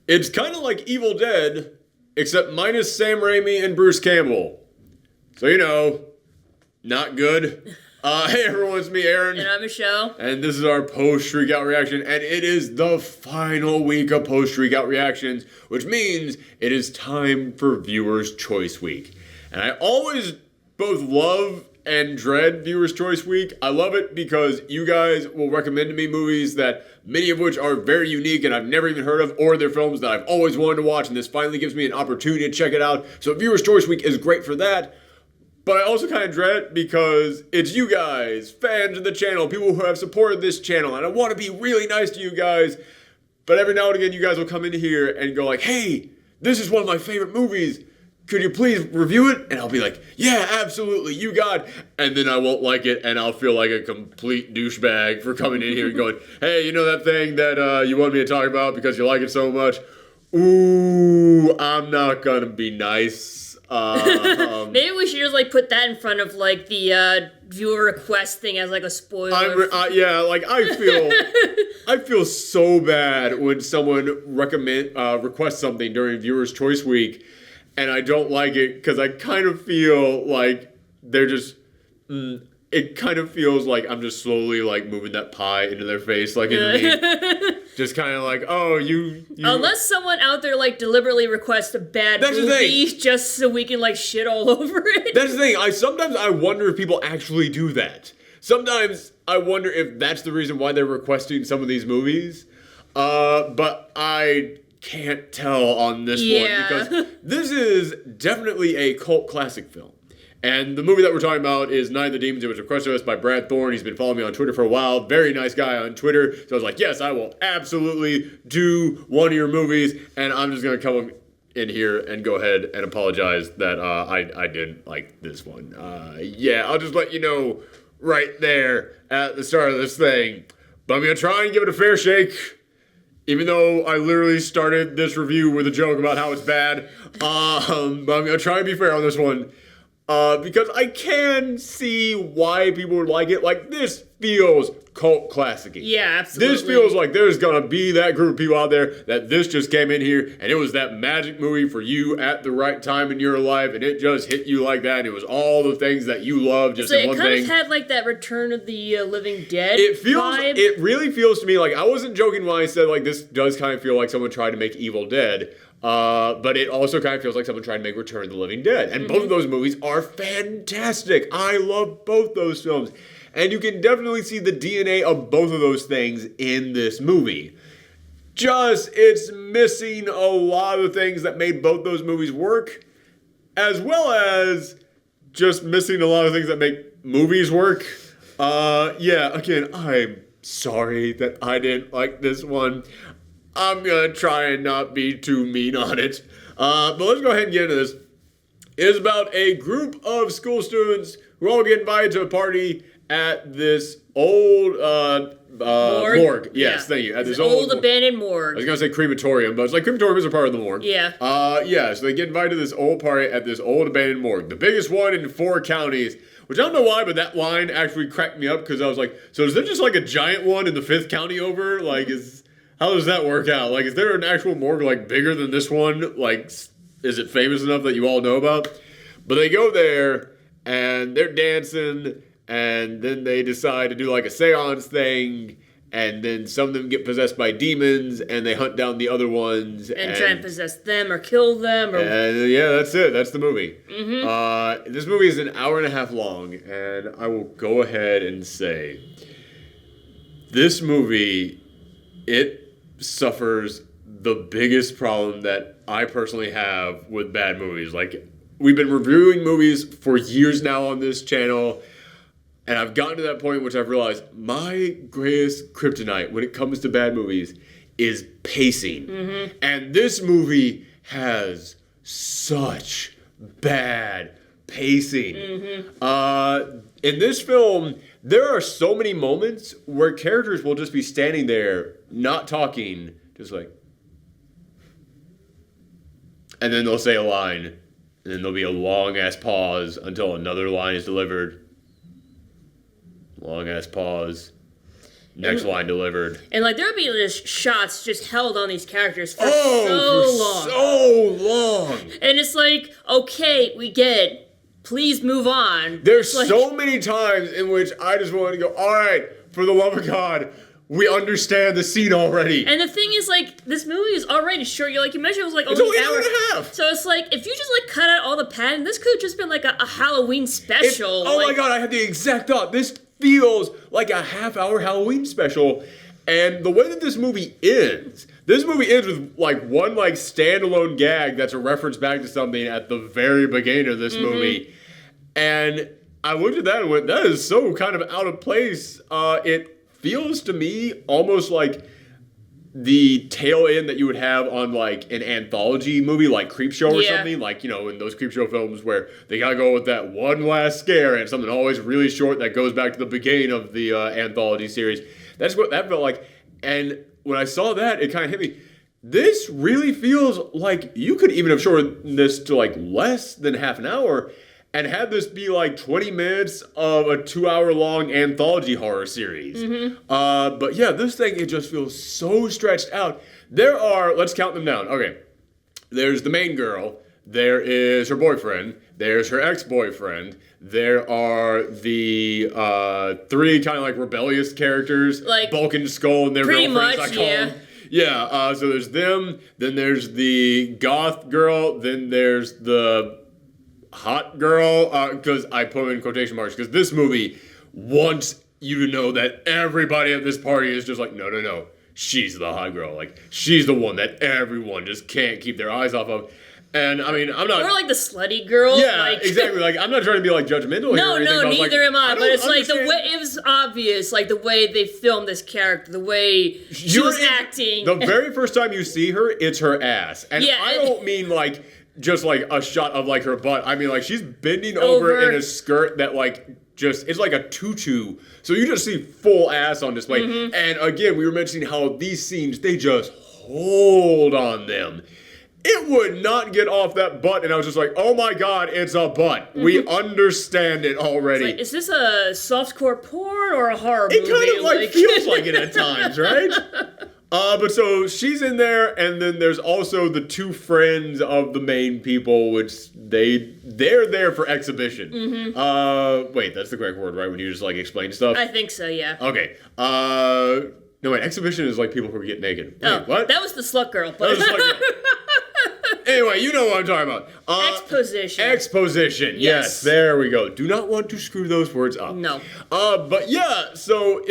It's kind of like Evil Dead, except minus Sam Raimi and Bruce Campbell. So, not good. Hey everyone, it's me, Aaron. And I'm Michelle. And this is our post-Shriek Out reaction, and it is the final week of post-Shriek Out reactions, which means it is time for Viewer's Choice Week. And I always both love and dread Viewer's Choice Week. I love it because you guys will recommend to me movies that many of which are very unique and I've never even heard of, or they're films that I've always wanted to watch, and this finally gives me an opportunity to check it out. So Viewer's Choice Week is great for that. But I also kind of dread it because it's you guys, fans of the channel, people who have supported this channel, and I want to be really nice to you guys. But every now and again, you guys will come in here and go like, hey, this is one of my favorite movies. Could you please review it? And I'll be like, yeah, absolutely, you got it. And then I won't like it, and I'll feel like a complete douchebag for coming in here and going, hey, you know that thing that you wanted me to talk about because you like it so much? Ooh, I'm not going to be nice. Maybe we should just put that in front of the viewer request thing as a spoiler. I feel so bad when someone requests something during Viewer's Choice Week, and I don't like it because I kind of feel like they're just. It kind of feels like I'm just slowly moving that pie into their face, in the meat. Just kind of oh, you. Unless someone out there deliberately requests a bad movie just so we can shit all over it. That's the thing. Sometimes I wonder if people actually do that. Sometimes I wonder if that's the reason why they're requesting some of these movies. But I can't tell on this one because this is definitely a cult classic film. And the movie that we're talking about is Night of the Demons. It was requested to us by Brad Thorne. He's been following me on Twitter for a while. Very nice guy on Twitter. So I was like, yes, I will absolutely do one of your movies. And I'm just going to come in here and go ahead and apologize that I didn't like this one. I'll just let you know right there at the start of this thing. But I'm going to try and give it a fair shake. Even though I literally started this review with a joke about how it's bad. But I'm going to try and be fair on this one. Because I can see why people would like it. This feels cult classic-y. Yeah, absolutely. This feels like there's gonna be that group of people out there that this just came in here and it was that magic movie for you at the right time in your life, and it just hit you like that, and it was all the things that you love just in one thing. It kind of had that Return of the Living Dead vibe. It really feels to me I wasn't joking when I said this does kind of feel like someone tried to make Evil Dead. But it also kind of feels like someone trying to make Return of the Living Dead. And both of those movies are fantastic. I love both those films. And you can definitely see the DNA of both of those things in this movie. Just, it's missing a lot of the things that made both those movies work, as well as just missing a lot of things that make movies work. Again, I'm sorry that I didn't like this one. I'm going to try and not be too mean on it. But let's go ahead and get into this. It is about a group of school students who all get invited to a party at this old morgue. Yes, thank you. At this old abandoned morgue. I was going to say crematorium, but it's crematoriums are part of the morgue. Yeah. So they get invited to this old party at this old abandoned morgue. The biggest one in 4 counties. Which I don't know why, but that line actually cracked me up because I was like, so is there just a giant one in the 5th county over? How does that work out? Is there an actual morgue bigger than this one? Is it famous enough that you all know about? But they go there and they're dancing, and then they decide to do a seance thing, and then some of them get possessed by demons, and they hunt down the other ones and try and possess them or kill them. And that's it. That's the movie. This movie is an hour and a half long, and I will go ahead and say this movie, it suffers the biggest problem that I personally have with bad movies. We've been reviewing movies for years now on this channel, and I've gotten to that point in which I've realized my greatest kryptonite when it comes to bad movies is pacing. And this movie has such bad pacing. In this film, there are so many moments where characters will just be standing there, not talking, just and then they'll say a line, and then there'll be a long-ass pause until another line is delivered. Long-ass pause. Next line delivered. And like there would be just shots just held on these characters for so long. And it's like, okay, we get it. Please move on. There's like, so many times in which I just want to go, all right, for the love of God, we understand the scene already. And the thing is, like, this movie is already short. You mentioned it was like only only an hour and a half. So it's like, if you just like cut out all the padding, this could have just been like a Halloween special. My God, I had the exact thought. This feels like a half-hour Halloween special. And the way that this movie ends with like one like standalone gag that's a reference back to something at the very beginning of this movie. And I looked at that and went, that is so kind of out of place. It feels to me almost like the tail end that you would have on like an anthology movie like Creepshow or something, like, you know, in those Creepshow films where they gotta go with that one last scare and something always really short that goes back to the beginning of the anthology series. That's what that felt like. And when I saw that, it kind of hit me. This really feels like you could even have shortened this to like less than half an hour and had this be like 20 minutes of a 2-hour long anthology horror series. But yeah, this thing, it just feels so stretched out. There are, let's count them down. Okay, there's the main girl. There is her boyfriend. There's her ex-boyfriend. There are the 3 kind of like rebellious characters. Like Bulk and Skull and their girlfriends, I call them. Yeah, so there's them. Then there's the goth girl. Then there's the hot girl, because I put them in quotation marks, because this movie wants you to know that everybody at this party is just like, no, she's the hot girl. Like, she's the one that everyone just can't keep their eyes off of. And I mean, I'm not. Or like the slutty girl. Yeah, like, exactly. Like, I'm not trying to be like judgmental here. No, neither am I. But it's like understand. the way it was obvious, like the way they filmed this character, the way she was acting. The very first time you see her, it's her ass, and Yeah, I don't mean like just like a shot of like her butt. I mean like she's bending over in a skirt that like just it's like a tutu. So you just see full ass on display. And again, we were mentioning how these scenes they just hold on them. It would not get off that butt, and I was just like, oh my God, it's a butt. We understand it already. Like, is this a softcore porn or a horror movie? It kind of like feels like it at times, right? But so she's in there, and then there's also the 2 friends of the main people, which they're there for exhibition. Wait, that's the correct word, right? When you just like explain stuff? I think so, yeah. Okay. No, wait, exhibition is like people who get naked. Wait, what? That was the slut girl. That was the slut girl. Anyway, you know what I'm talking about. Exposition. Exposition. Yes, there we go. Do not want to screw those words up. No. But yeah, so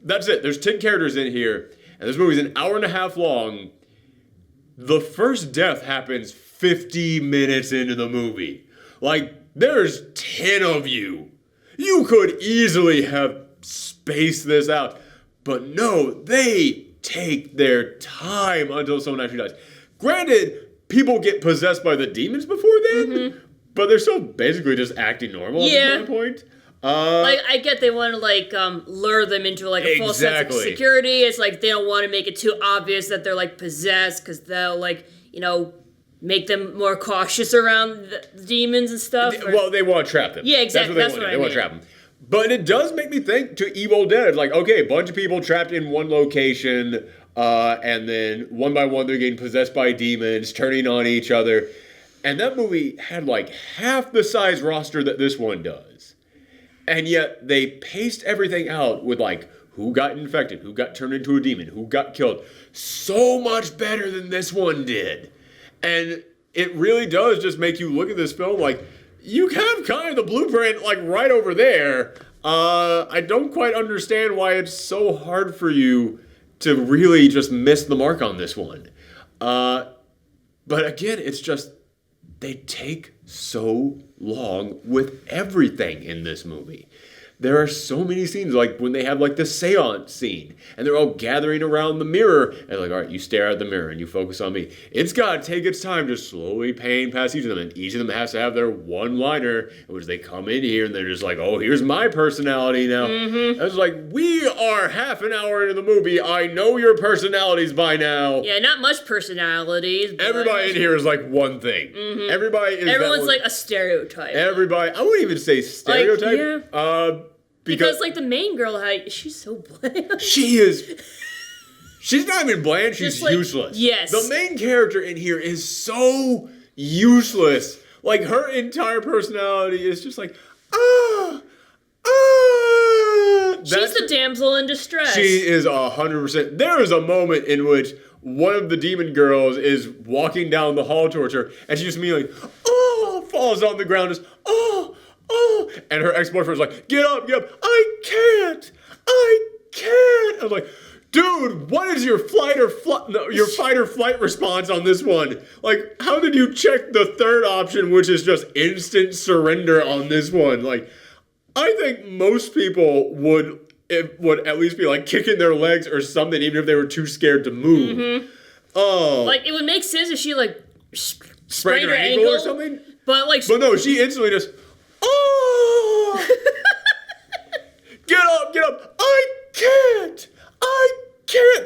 that's it. There's 10 characters in here, and this movie's an hour and a half long. The first death happens 50 minutes into the movie. Like, there's 10 of you. You could easily have spaced this out. But no, they take their time until someone actually dies. Granted, people get possessed by the demons before then, but they're still basically just acting normal at that point. Like, I get they want to, like, lure them into, like, a full sense of security. It's like they don't want to make it too obvious that they're, like, possessed, because they'll, like, you know, make them more cautious around the demons and stuff. Well, they want to trap them. Yeah, exactly. That's what they want to trap them. But it does make me think to Evil Dead. It's like, okay, a bunch of people trapped in one location, and then one by one they're getting possessed by demons, turning on each other. And that movie had like half the size roster that this one does. And yet they paced everything out with like who got infected, who got turned into a demon, who got killed. So much better than this one did. And it really does just make you look at this film like, you have kind of the blueprint like right over there. I don't quite understand why it's so hard for you to really just miss the mark on this one. But again, it's just, they take so long with everything in this movie. There are so many scenes, like when they have like the seance scene, and they're all gathering around the mirror, and like, all right, you stare at the mirror and you focus on me. It's got to take its time to slowly pan past each of them, and each of them has to have their one-liner, in which they come in here and they're just like, oh, here's my personality now. I was like, we are half an hour into the movie. I know your personalities by now. Yeah, not much personalities. Everybody in here is like one thing. Everyone's like a stereotype. Everybody, I wouldn't even say stereotype. Like, Because like the main girl, she's so bland. She is. She's not even bland. She's like, useless. Yes. The main character in here is so useless. Like her entire personality is just like She's the damsel in distress. She is 100%. There is a moment in which one of the demon girls is walking down the hall towards her, and she just immediately, falls on the ground, just, and her ex-boyfriend's like, get up, I can't. I was like, dude, what is your fight or flight response on this one? Like, how did you check the third option, which is just instant surrender on this one? Like, I think most people would at least be like kicking their legs or something, even if they were too scared to move. Mm-hmm. Oh, like it would make sense if she like sprained her ankle or something. But no, she instantly just get up! I can't.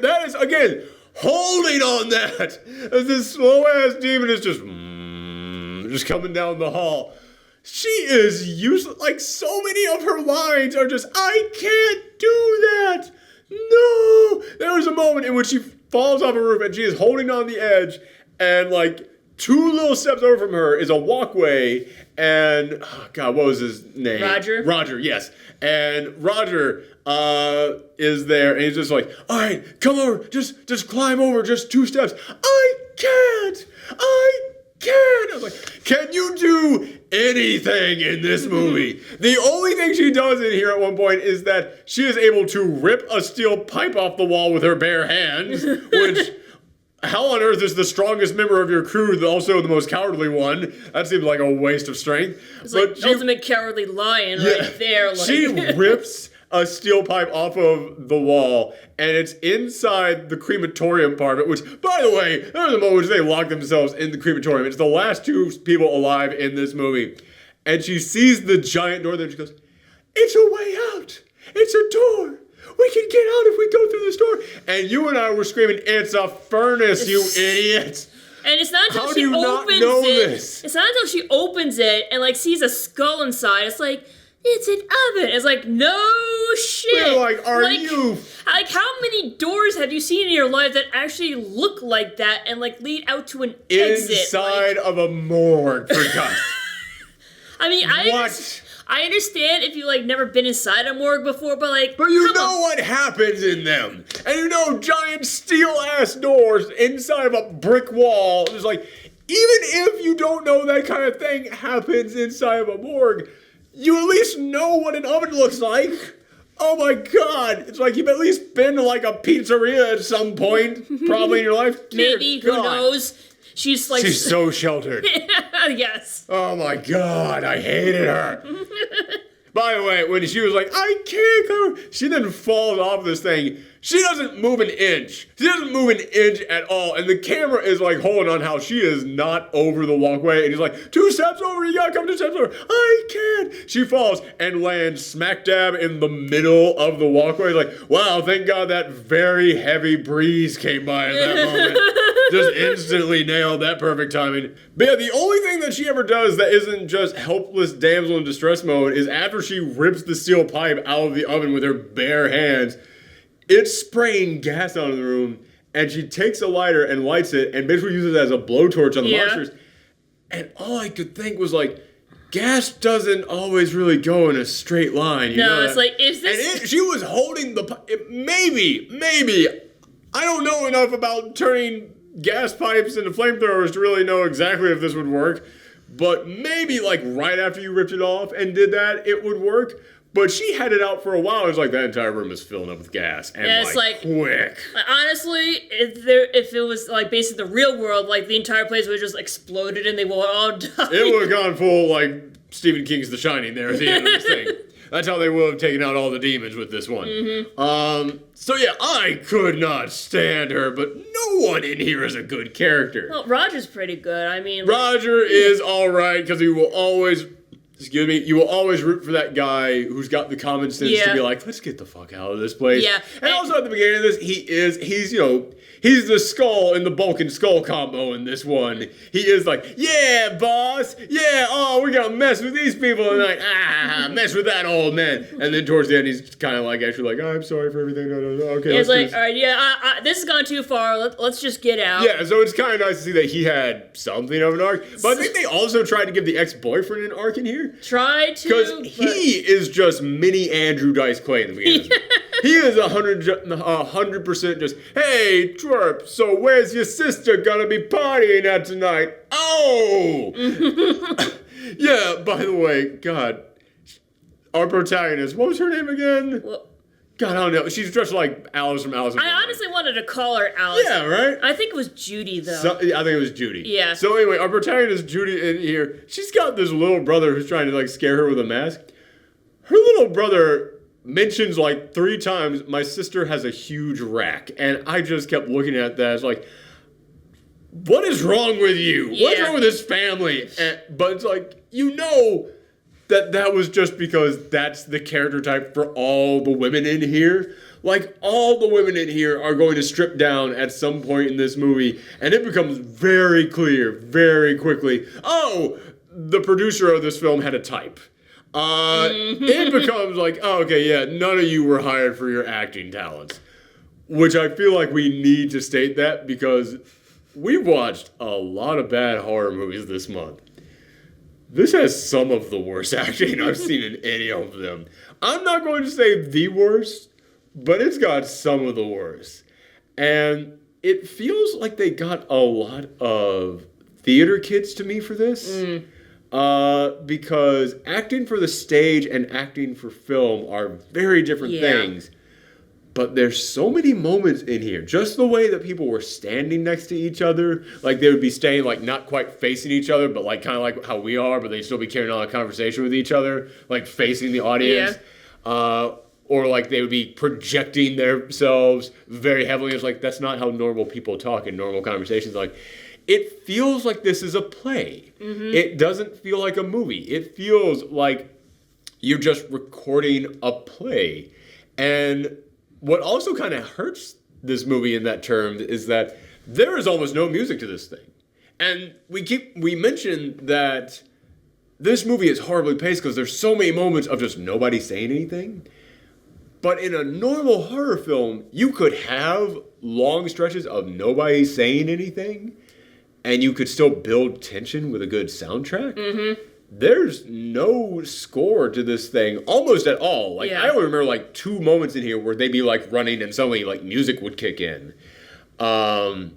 That is again holding on that as this slow ass demon is just coming down the hall. She is useless. Like, so many of her lines are just, I can't do that. No. There was a moment in which she falls off a roof and she is holding on the edge, and like 2 little steps over from her is a walkway, and God, what was his name? Roger, yes. And Roger is there, and he's just like, all right, come over, just climb over, just 2 steps. I can't. I was like, can you do anything in this movie? The only thing she does in here at one point is that she is able to rip a steel pipe off the wall with her bare hands, which, how on earth is the strongest member of your crew also the most cowardly one? That seems like a waste of strength. It's like ultimate cowardly lion right there. Like. She rips a steel pipe off of the wall, and it's inside the crematorium part of it, which, by the way, there was a moment in which they lock themselves in the crematorium. It's the last 2 people alive in this movie. And she sees the giant door there, and she goes, it's a way out. It's a door. We can get out if we go through this door. And you and I were screaming, it's a furnace, you idiot. And it's not until How she do you opens not know it. This? It's not until she opens it and like sees a skull inside. It's like, it's an oven. It's like, no shit. We're like, are you? Like, how many doors have you seen in your life that actually look like that and like lead out to an exit? Inside of a morgue, for God's. I mean, I understand if you like never been inside a morgue before, but like. But you know what happens in them, and you know giant steel ass doors inside of a brick wall. It's like, even if you don't know that kind of thing happens inside of a morgue, you at least know what an oven looks like. Oh my God. It's like you've at least been to like a pizzeria at some point, probably in your life. Maybe, who knows? She's so sheltered. Yes. Oh my God, I hated her. By the way, when she was like, I can't go, she then falls off this thing. She doesn't move an inch. She doesn't move an inch at all. And the camera is like holding on how she is not over the walkway. And he's like, 2 steps over, you gotta come 2 steps over. I can't. She falls and lands smack dab in the middle of the walkway. Like, wow, thank God that very heavy breeze came by at that moment. Just instantly nailed that perfect timing. But yeah, the only thing that she ever does that isn't just helpless damsel in distress mode is after she rips the steel pipe out of the oven with her bare hands, it's spraying gas out of the room, and she takes a lighter and lights it and basically uses it as a blowtorch on the monsters. And all I could think was like, gas doesn't always really go in a straight line. You know it's that? like, is this... And she was holding the pipe. Maybe. I don't know enough about turning gas pipes into flamethrowers to really know exactly if this would work. But maybe like right after you ripped it off and did that, it would work. But she had it out for a while. It was like that entire room is filling up with gas. And it's like quick. Honestly, if it was like basically the real world, like the entire place would have just exploded and they would all die. It would have gone full like Stephen King's The Shining there at the end of this thing. That's how they would have taken out all the demons with this one. Mm-hmm. So yeah, I could not stand her, but no one in here is a good character. Well, Roger's pretty good. I mean, Roger is all right because he will always excuse me, you will always root for that guy who's got the common sense to be like, let's get the fuck out of this place. Yeah. And also at the beginning of this, he's the skull in the Bulk and Skull combo in this one. He is like, yeah, boss, yeah, oh, we're gonna mess with these people tonight. Mess with that old man. And then towards the end, he's kind of like, actually like, oh, I'm sorry for everything. No, okay. It's like, all right, yeah, this has gone too far. Let's just get out. Yeah, so it's kind of nice to see that he had something of an arc. But I think they also tried to give the ex-boyfriend an arc in here. Try to. Because he is just mini Andrew Dice Clay in the beginning. He is 100% just, hey, twerp, so where's your sister gonna be partying at tonight? Oh! Yeah, by the way, God, our protagonist, what was her name again? Well, God, I don't know. She's dressed like Alice from Alice in I honestly wanted to call her Alice. Yeah, right? I think it was Judy, though. I think it was Judy. Yeah. So anyway, our protagonist, Judy, in here, she's got this little brother who's trying to, like, scare her with a mask. Her little brother mentions, like, 3 times, my sister has a huge rack. And I just kept looking at that. It's like, what is wrong with you? Yeah. What's wrong with this family? But it's like, you know that was just because that's the character type for all the women in here. Like, all the women in here are going to strip down at some point in this movie, and it becomes very clear very quickly, oh, the producer of this film had a type. It becomes like, oh, okay, yeah, none of you were hired for your acting talents. Which I feel like we need to state that because we've watched a lot of bad horror movies this month. This has some of the worst acting I've seen in any of them. I'm not going to say the worst, but it's got some of the worst. And it feels like they got a lot of theater kids to me for this. Because acting for the stage and acting for film are very different things. But there's so many moments in here. Just the way that people were standing next to each other. Like they would be staying like not quite facing each other, but like kind of like how we are, but they'd still be carrying on a conversation with each other. Like facing the audience. Yeah. Or like they would be projecting themselves very heavily. It's like that's not how normal people talk in normal conversations. Like it feels like this is a play. It doesn't feel like a movie. It feels like you're just recording a play. And what also kind of hurts this movie in that term is that there is almost no music to this thing. And we mention that this movie is horribly paced because there's so many moments of just nobody saying anything. But in a normal horror film, you could have long stretches of nobody saying anything, and you could still build tension with a good soundtrack. There's no score to this thing almost at all. Like I only remember like 2 moments in here where they'd be like running and suddenly like music would kick in. And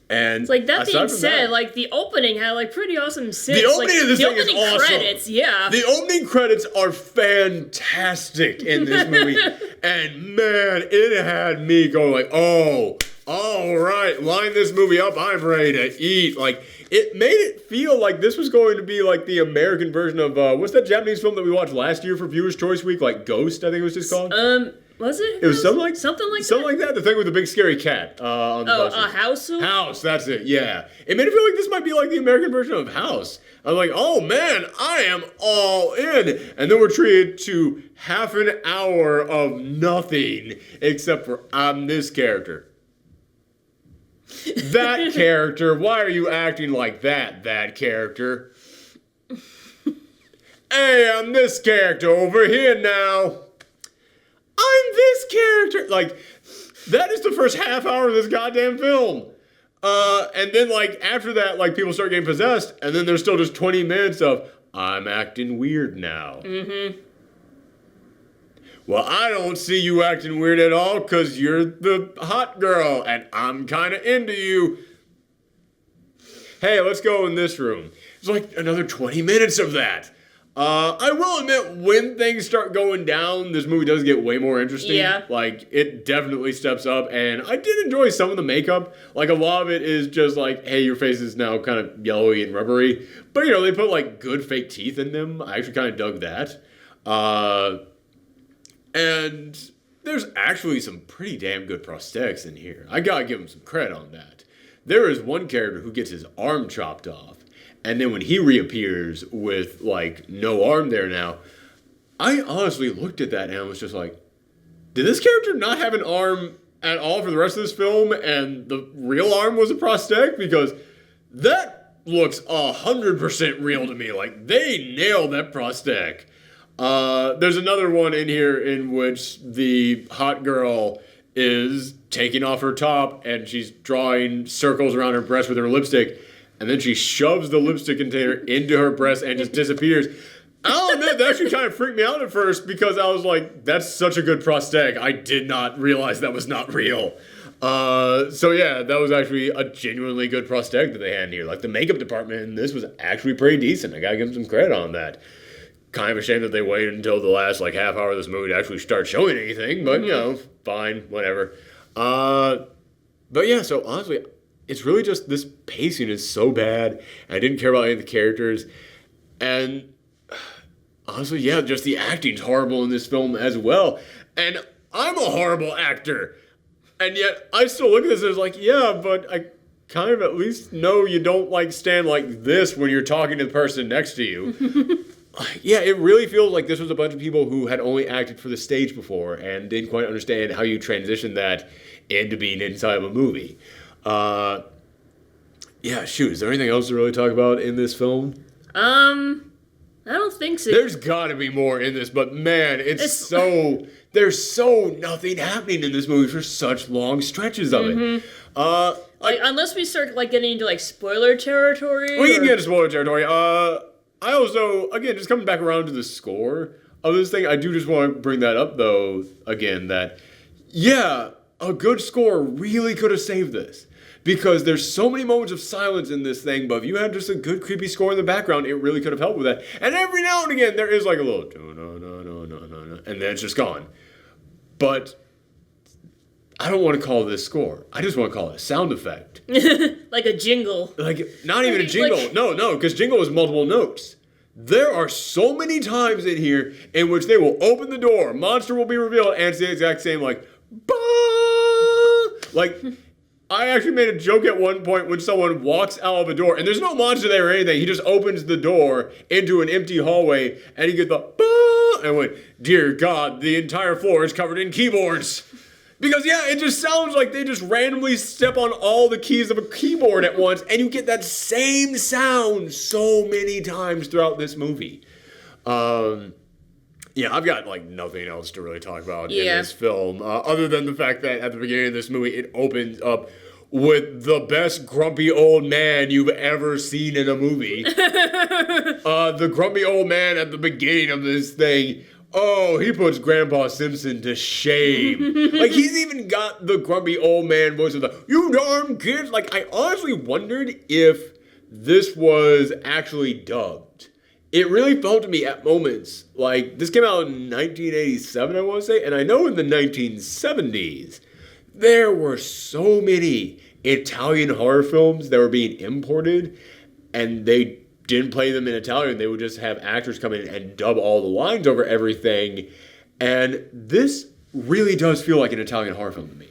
it's like that being said, like the opening had like pretty awesome synths. The opening of this thing is awesome. Credits, The opening credits are fantastic in this movie. And man, it had me going like, oh, all right, line this movie up. I'm ready to eat. Like, it made it feel like this was going to be like the American version of, what's that Japanese film that we watched last year for Viewers' Choice Week? Like Ghost, I think it was just called. Was it? It was something like that. The thing with the big scary cat on the poster. House? House, that's it. Yeah, it made it feel like this might be like the American version of House. I'm like, oh man, I am all in. And then we're treated to half an hour of nothing except for I'm this character. That character, why are you acting like that character? Hey, I'm this character over here now. I'm this character. Like, that is the first half hour of this goddamn film. And then, like, after that, like, people start getting possessed, and then there's still just 20 minutes of, I'm acting weird now. Well, I don't see you acting weird at all, because you're the hot girl, and I'm kind of into you. Hey, let's go in this room. It's like another 20 minutes of that. I will admit, when things start going down, this movie does get way more interesting. Yeah. Like, it definitely steps up, and I did enjoy some of the makeup. Like, a lot of it is just like, hey, your face is now kind of yellowy and rubbery. But, you know, they put, like, good fake teeth in them. I actually kind of dug that. And there's actually some pretty damn good prosthetics in here. I gotta give them some credit on that. There is one character who gets his arm chopped off. And then when he reappears with, like, no arm there now, I honestly looked at that and I was just like, did this character not have an arm at all for the rest of this film, and the real arm was a prosthetic? Because that looks 100% real to me. Like, they nailed that prosthetic. There's another one in here in which the hot girl is taking off her top and she's drawing circles around her breast with her lipstick, and then she shoves the lipstick container into her breast and just disappears. I'll admit, that actually kind of freaked me out at first because I was like, that's such a good prosthetic. I did not realize that was not real. So yeah, that was actually a genuinely good prosthetic that they had in here. Like, the makeup department in this was actually pretty decent. I gotta give them some credit on that. Kind of a shame that they waited until the last, like, half hour of this movie to actually start showing anything, but, you know, fine, whatever. But yeah, so honestly, it's really just this pacing is so bad, and I didn't care about any of the characters, and honestly, yeah, just the acting's horrible in this film as well. And I'm a horrible actor. And yet, I still look at this and it's like, yeah, but I kind of at least know you don't, like, stand like this when you're talking to the person next to you. Yeah, it really feels like this was a bunch of people who had only acted for the stage before and didn't quite understand how you transition that into being inside of a movie. Yeah, shoot, is there anything else to really talk about in this film? I don't think so. There's got to be more in this, but man, there's so nothing happening in this movie for such long stretches of it. Like, unless we start, like, getting into, like, spoiler territory. We can get into spoiler territory. I also, again, just coming back around to the score of this thing, I do just want to bring that up, though, again, that, yeah, a good score really could have saved this. Because there's so many moments of silence in this thing, but if you had just a good creepy score in the background, it really could have helped with that. And every now and again, there is like a little, and then it's just gone. But I don't want to call this score. I just want to call it a sound effect. Like a jingle. Like, not even a jingle. Like, no, because jingle is multiple notes. There are so many times in here in which they will open the door, monster will be revealed, and it's the exact same, like, bah! Like, I actually made a joke at one point when someone walks out of a door, and there's no monster there or anything. He just opens the door into an empty hallway, and he gets the bah! And I went, dear God, the entire floor is covered in keyboards. Because, yeah, it just sounds like they just randomly step on all the keys of a keyboard at once, and you get that same sound so many times throughout this movie. Yeah, I've got, like, nothing else to really talk about in this film, other than the fact that at the beginning of this movie, it opens up with the best grumpy old man you've ever seen in a movie. The grumpy old man at the beginning of this thing, oh, he puts Grandpa Simpson to shame. Like, he's even got the grumpy old man voice of the, you darn kids. Like, I honestly wondered if this was actually dubbed. It really felt to me at moments like this came out in 1987, I want to say, and I know in the 1970s there were so many Italian horror films that were being imported, and they didn't play them in Italian. They would just have actors come in and dub all the lines over everything, and this really does feel like an Italian horror film to me.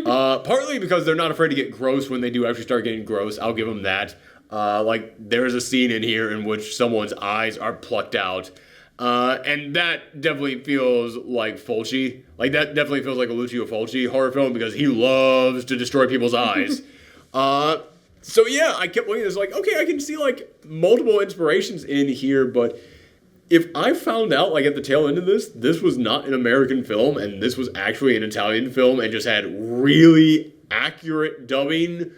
Partly because they're not afraid to get gross when they do actually start getting gross. I'll give them that. Like, there's a scene in here in which someone's eyes are plucked out. And that definitely feels like Fulci. Like, that definitely feels like a Lucio Fulci horror film because he loves to destroy people's eyes. So, yeah, I kept looking at this like, okay, I can see, like, multiple inspirations in here, but if I found out, like, at the tail end of this was not an American film, and this was actually an Italian film and just had really accurate dubbing,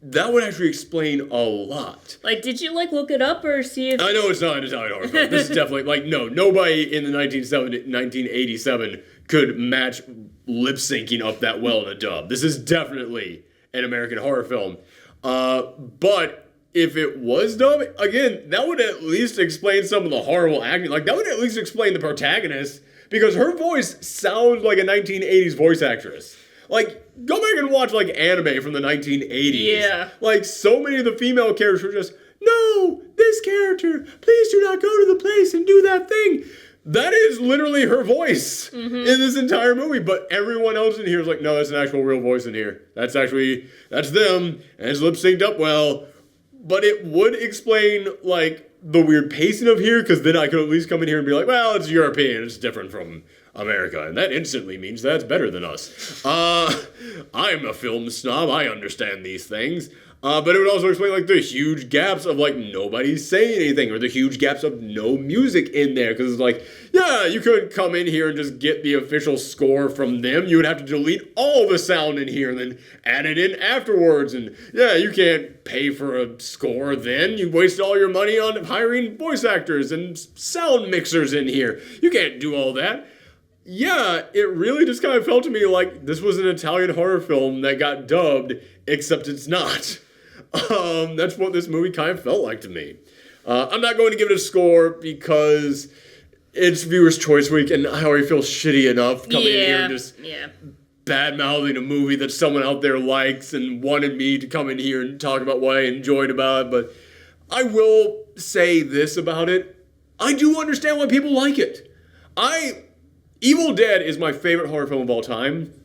that would actually explain a lot. Like, did you, like, look it up or see if... I know it's not an Italian horror film. This is definitely, like, no, nobody in the 1987 could match lip-syncing up that well in a dub. This is definitely an American horror film. But if it was dubbed, again, that would at least explain some of the horrible acting. Like, that would at least explain the protagonist, because her voice sounds like a 1980s voice actress. Like, go back and watch, like, anime from the 1980s. Yeah. Like, so many of the female characters were just, no, this character, please do not go to the place and do that thing. That is literally her voice in this entire movie. But everyone else in here is like, no, that's an actual real voice in here. That's them, and it's lip-synced up well. but it would explain, like, the weird pacing of here, because then I could at least come in here and be like, well, it's European, it's different from America, and that instantly means that's better than us. I'm a film snob, I understand these things. But it would also explain, like, the huge gaps of, like, nobody saying anything, or the huge gaps of no music in there, because it's like, yeah, you couldn't come in here and just get the official score from them. You would have to delete all the sound in here and then add it in afterwards, and yeah, you can't pay for a score then. You wasted all your money on hiring voice actors and sound mixers in here. You can't do all that. Yeah, it really just kind of felt to me like this was an Italian horror film that got dubbed, except it's not. That's what this movie kind of felt like to me. I'm not going to give it a score because it's Viewer's Choice Week, and I already feel shitty enough coming in here and just bad-mouthing a movie that someone out there likes and wanted me to come in here and talk about what I enjoyed about it. But I will say this about it. I do understand why people like it. Evil Dead is my favorite horror film of all time.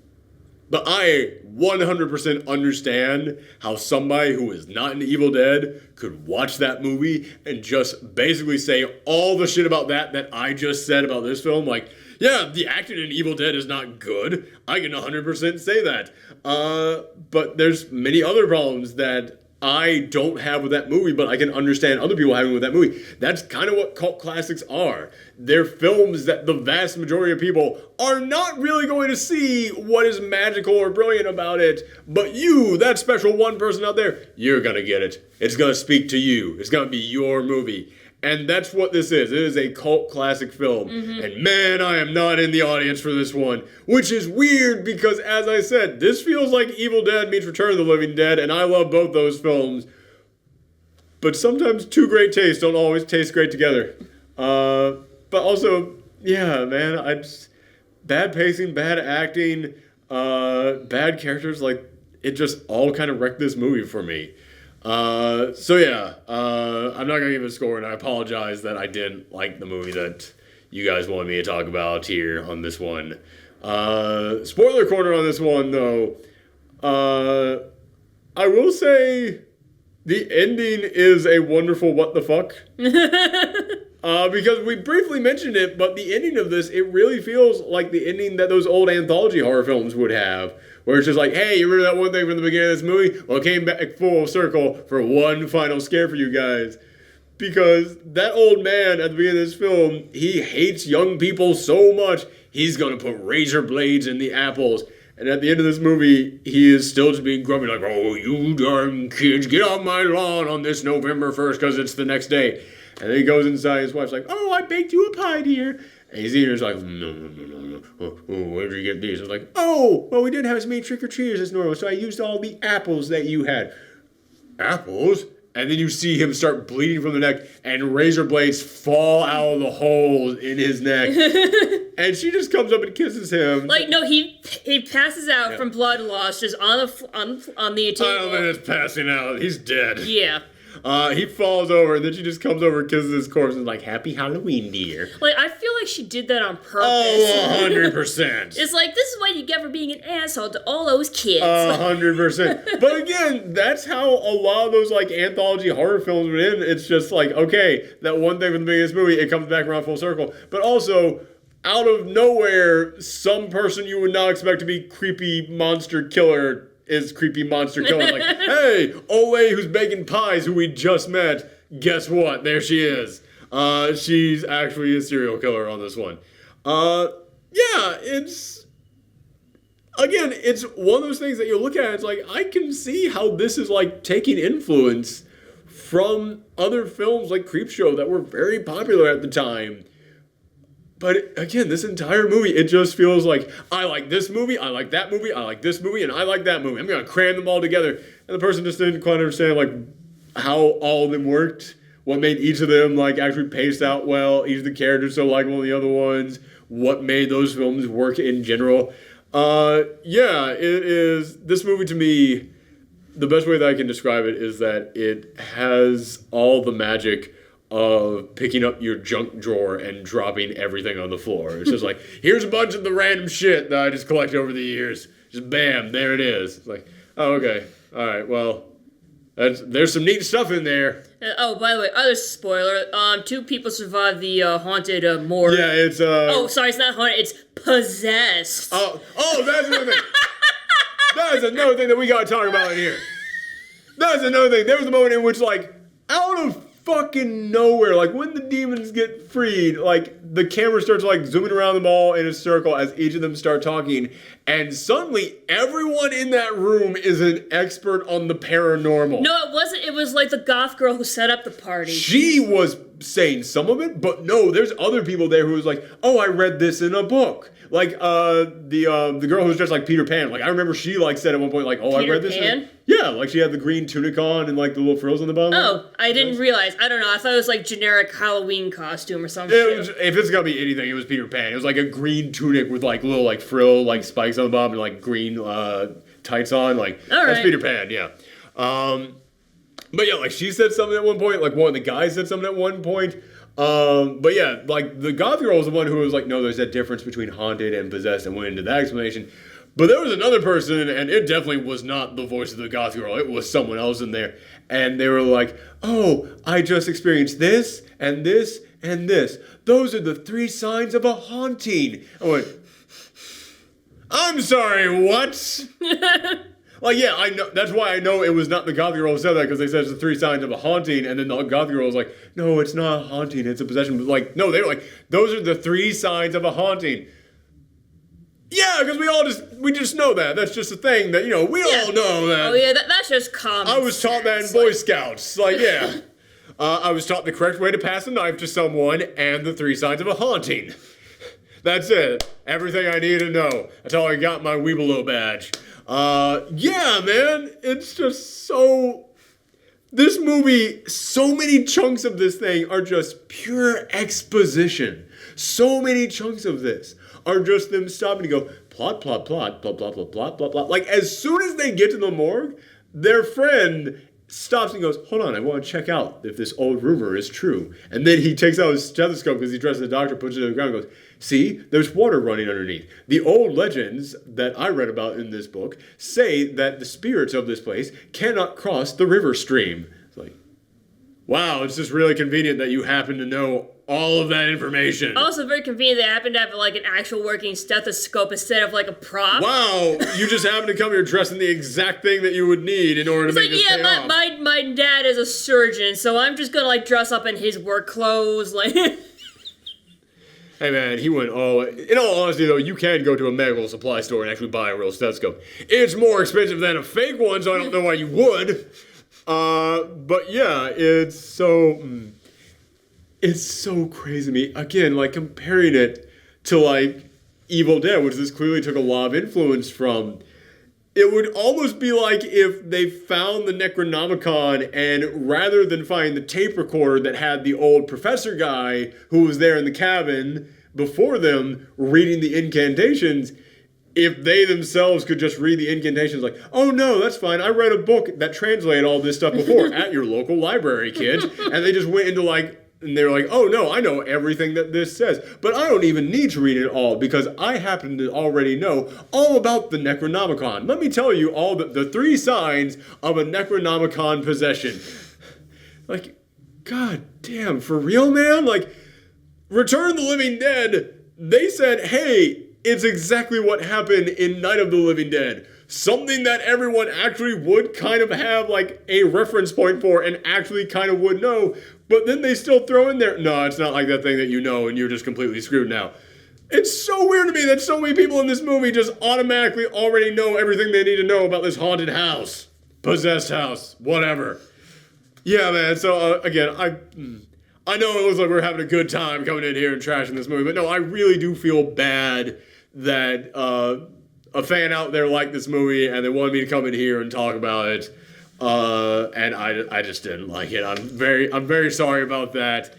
But I 100% understand how somebody who is not into Evil Dead could watch that movie and just basically say all the shit about that I just said about this film. Like, yeah, the acting in Evil Dead is not good. I can 100% say that. But there's many other problems that I don't have with that movie, but I can understand other people having with that movie. That's kind of what cult classics are. They're films that the vast majority of people are not really going to see what is magical or brilliant about it, but you, that special one person out there, you're gonna get it. It's gonna speak to you. It's gonna be your movie. And that's what this is. It is a cult classic film. Mm-hmm. And man, I am not in the audience for this one. Which is weird because, as I said, this feels like Evil Dead meets Return of the Living Dead, and I love both those films. But sometimes two great tastes don't always taste great together. But also, yeah, man, bad pacing, bad acting, bad characters, like, it just all kind of wrecked this movie for me. I'm not going to give it a score, and I apologize that I didn't like the movie that you guys wanted me to talk about here on this one. Spoiler corner on this one, though. I will say the ending is a wonderful what the fuck. Because we briefly mentioned it, but the ending of this, it really feels like the ending that those old anthology horror films would have. Where it's just like, hey, you remember that one thing from the beginning of this movie? Well, it came back full circle for one final scare for you guys. Because that old man at the beginning of this film, he hates young people so much, he's going to put razor blades in the apples. And at the end of this movie, he is still just being grumpy like, oh, you darn kids, get off my lawn on this November 1st because it's the next day. And then he goes inside, his wife's like, oh, I baked you a pie, dear. And he's eating, he's like, no. Oh, where did you get these? I was like, oh, well, we didn't have as many trick-or-treaters as normal, so I used all the apples that you had. Apples? And then you see him start bleeding from the neck, and razor blades fall out of the holes in his neck. And she just comes up and kisses him. Like, no, he passes out from blood loss just on the table. I don't think it's passing out. He's dead. Yeah. He falls over, and then she just comes over and kisses his corpse and is like, Happy Halloween, dear. Like, I feel like she did that on purpose. Oh, 100%. It's like, this is what you get for being an asshole to all those kids. 100%. But again, that's how a lot of those, like, anthology horror films would end. It's just like, okay, that one thing from the beginning of this movie, it comes back around full circle. But also, out of nowhere, some person you would not expect to be creepy monster killer is creepy monster killer. Like, hey, Ole who's baking pies who we just met, guess what? There she is. She's actually a serial killer on this one. It's one of those things that you look at, it's like, I can see how this is like taking influence from other films like Creepshow that were very popular at the time. But again, this entire movie, it just feels like, I like this movie, I like that movie, I like this movie, and I like that movie. I'm going to cram them all together. And the person just didn't quite understand, like, how all of them worked, what made each of them, like, actually pace out well, each of the characters so likable than the other ones, what made those films work in general. It is, this movie to me, the best way that I can describe it is that it has all the magic of picking up your junk drawer and dropping everything on the floor. It's just like, here's a bunch of the random shit that I just collected over the years. Just bam, there it is. It's like, oh, okay. All right, well, There's some neat stuff in there. Oh, by the way, other spoiler. 2 people survived the haunted morgue. Yeah, it's Oh, sorry, it's not haunted. It's possessed. Oh, that's another thing. That is another thing that we gotta talk about in here. That's another thing. There was a moment in which, like, out of fucking nowhere, like, when the demons get freed, like, the camera starts, like, zooming around them all in a circle as each of them start talking, and suddenly everyone in that room is an expert on the paranormal. No, it wasn't. It was, like, the goth girl who set up the party. She was saying some of it, but no, there's other people there who was like, oh, I read this in a book. Like, the girl who's dressed like Peter Pan. Like, I remember she, like, said at one point, like, oh, I read this. Peter Pan? Yeah, like, she had the green tunic on and, like, the little frills on the bottom. Oh, I didn't realize. I don't know. I thought it was, like, generic Halloween costume or something. If it's gonna be anything, it was Peter Pan. It was, like, a green tunic with, like, little, like, frill, like, spikes on the bottom and, like, green tights on. Like, that's Peter Pan, yeah. But, yeah, like, she said something at one point. Like, one of the guys said something at one point. But yeah, like, the goth girl was the one who was like, no, there's that difference between haunted and possessed, and went into that explanation. But there was another person, and it definitely was not the voice of the goth girl. It was someone else in there. And they were like, oh, I just experienced this, and this, and this. Those are the 3 signs of a haunting. I went, I'm sorry, what? Like, yeah, I know. That's why I know it was not the goth girl who said that, because they said it's the 3 signs of a haunting, and then the goth girl was like, no, it's not a haunting, it's a possession. But, like, no, they were like, those are the 3 signs of a haunting. Yeah, because we just know that. That's just a thing that, we all know that. Oh, yeah, that's just common I was taught that in Boy Scouts. Like, yeah. I was taught the correct way to pass a knife to someone and the 3 signs of a haunting. That's it. Everything I need to know. That's how I got my Weebelo badge. Yeah, man, it's just so... This movie, so many chunks of this thing are just pure exposition. So many chunks of this are just them stopping to go, plot, plot, plot, plot, plot, plot, plot, plot, plot. Like, as soon as they get to the morgue, their friend stops and goes, hold on, I want to check out if this old rumor is true. And then he takes out his stethoscope because he's dressed as a doctor, puts it to the ground and goes, see, there's water running underneath. The old legends that I read about in this book say that the spirits of this place cannot cross the river stream. It's like, wow, it's just really convenient that you happen to know all of that information. Also very convenient they happen to have, like, an actual working stethoscope instead of, like, a prop. Wow, you just happen to come here dressed in the exact thing that you would need in order to make this pay off. My dad is a surgeon, so I'm just gonna, like, dress up in his work clothes, like... Hey man, he went all... In all honesty though, you can go to a medical supply store and actually buy a real stethoscope. It's more expensive than a fake one, so I don't know why you would. But yeah, it's so... It's so crazy to me. Again, like, comparing it to, like, Evil Dead, which this clearly took a lot of influence from. It would almost be like if they found the Necronomicon and rather than find the tape recorder that had the old professor guy who was there in the cabin before them reading the incantations, if they themselves could just read the incantations like, oh no, that's fine, I read a book that translated all this stuff before at your local library, kid. And they just went into, like, and they were like, oh no, I know everything that this says, but I don't even need to read it all because I happen to already know all about the Necronomicon. Let me tell you all the 3 signs of a Necronomicon possession. Like, god damn, for real, man? Like, Return of the Living Dead, they said, hey, it's exactly what happened in Night of the Living Dead. Something that everyone actually would kind of have, like, a reference point for and actually kind of would know. But then they still throw in there, no, it's not like that thing that you know and you're just completely screwed now. It's so weird to me that so many people in this movie just automatically already know everything they need to know about this haunted house. Possessed house. Whatever. Yeah, man, so, again, I know it looks like we're having a good time coming in here and trashing this movie, but no, I really do feel bad that, a fan out there liked this movie and they wanted me to come in here and talk about it, and I just didn't like it. I'm very sorry about that.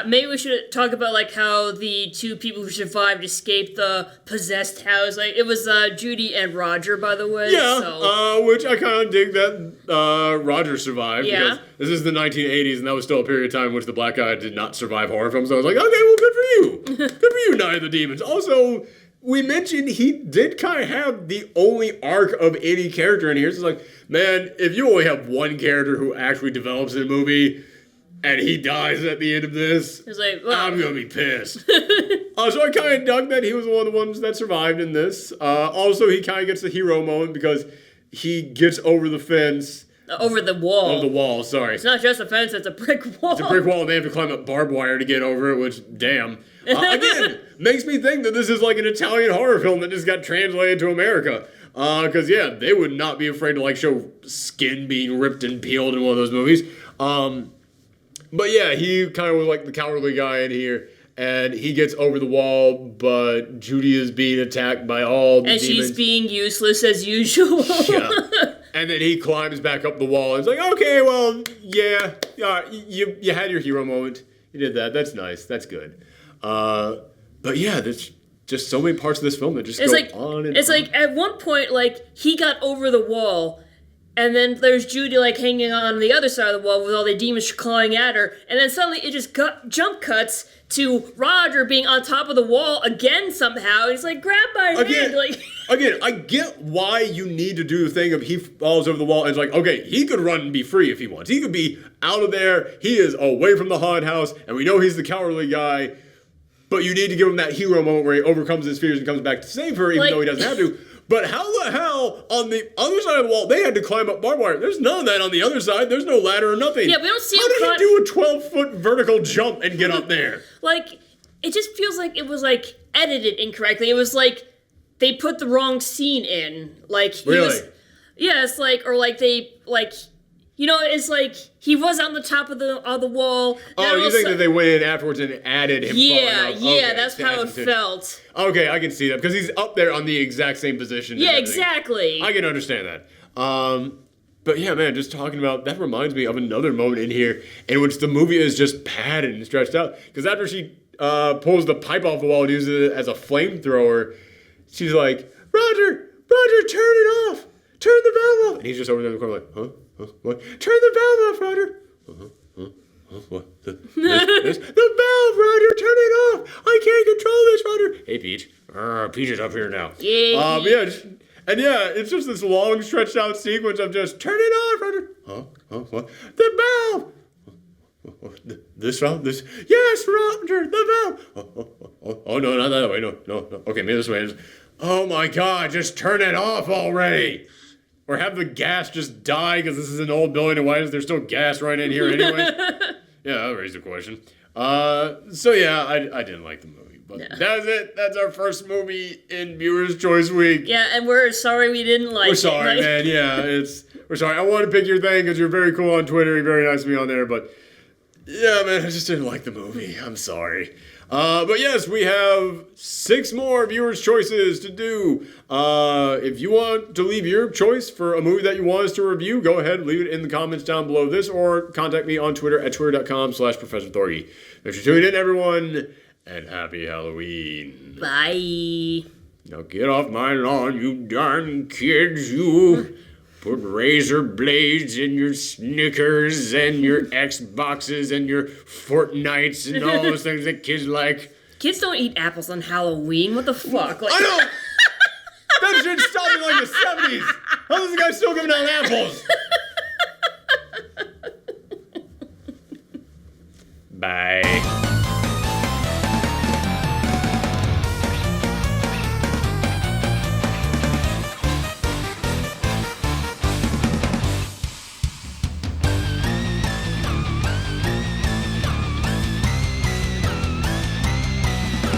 Maybe we should talk about, like, how the 2 people who survived escaped the possessed house. Like, it was Judy and Roger, by the way. Yeah, so. Which I kind of dig that Roger survived. Yeah. Because this is the 1980s, and that was still a period of time in which the black guy did not survive horror films. So I was like, okay, well, good for you. Good for you, Night of the Demons. Also, we mentioned he did kind of have the only arc of any character in here. It's like, man, if you only have one character who actually develops in a movie and he dies at the end of this, it's like, well, I'm going to be pissed. So I kind of dug that he was one of the ones that survived in this. Also, he kind of gets the hero moment because he gets over the fence. Over the wall. Over the wall, sorry. It's not just a fence, it's a brick wall. It's a brick wall, and they have to climb up barbed wire to get over it, which, damn. Again, makes me think that this is like an Italian horror film that just got translated to America. Because, yeah, they would not be afraid to, like, show skin being ripped and peeled in one of those movies. But, yeah, he kind of was like the cowardly guy in here. And he gets over the wall, but Judy is being attacked by all the demons. And she's being useless as usual. Yeah. And then he climbs back up the wall and it's like, okay, well, yeah, you had your hero moment. You did that. That's nice. That's good. But yeah, there's just so many parts of this film that just go on and on. It's like at one point, like, he got over the wall, and then there's Judy, like, hanging on the other side of the wall with all the demons clawing at her, and then suddenly it just jump cuts to Roger being on top of the wall again somehow. He's like, grab my hand. Like, again, I get why you need to do the thing of he falls over the wall and it's like, okay, he could run and be free if he wants. He could be out of there. He is away from the haunted house, and we know he's the cowardly guy. But you need to give him that hero moment where he overcomes his fears and comes back to save her, even though he doesn't have to. But how the hell, on the other side of the wall, they had to climb up barbed wire. There's none of that on the other side. There's no ladder or nothing. Yeah, we don't see him. How did he do a 12-foot vertical jump and get up there? Like, it just feels like it was, like, edited incorrectly. It was like they put the wrong scene in. Like, he was... Yeah, it's like, or like they, like... You know, it's like he was on the top of the wall. Oh, you think that they went in afterwards and added him? Yeah, okay, that's how it felt. Okay, I can see that because he's up there on the exact same position. Yeah, exactly. I can understand that. But yeah, man, just talking about that reminds me of another moment in here in which the movie is just padded and stretched out. Because after she pulls the pipe off the wall and uses it as a flamethrower, she's like, Roger, turn it off. Turn the valve off. And he's just over there in the corner like, huh? What? Turn the valve off, Roger. What? The valve, Roger. Turn it off. I can't control this, Roger. Hey, Peach. Peach is up here now. Yeah. It's just this long, stretched out sequence of just turn it off, Roger. What? The valve. This valve? This? Yes, Roger. The valve. Oh, no, not that way. No. Okay, maybe this way. Oh my God! Just turn it off already. Or have the gas just die because this is an old building and why is there still gas right in here anyway? Yeah, that raised a question. So yeah, I didn't like the movie. But that's it. That's our first movie in Viewer's Choice Week. Yeah, and we're sorry we didn't like it. We're sorry, man. Yeah, we're sorry. I want to pick your thing because you're very cool on Twitter. You're very nice to me on there. But yeah, man, I just didn't like the movie. I'm sorry. But yes, we have 6 more viewers' choices to do. If you want to leave your choice for a movie that you want us to review, go ahead and leave it in the comments down below this or contact me on Twitter at twitter.com/ProfessorThorgy. Thanks for tuning in, everyone, and happy Halloween. Bye. Now get off my lawn, you darn kids, you. Put razor blades in your Snickers and your Xboxes and your Fortnites and all those things that kids like. Kids don't eat apples on Halloween. What the fuck? Like, I know! That shit stopped in like the 70s. How is this guy still giving out apples?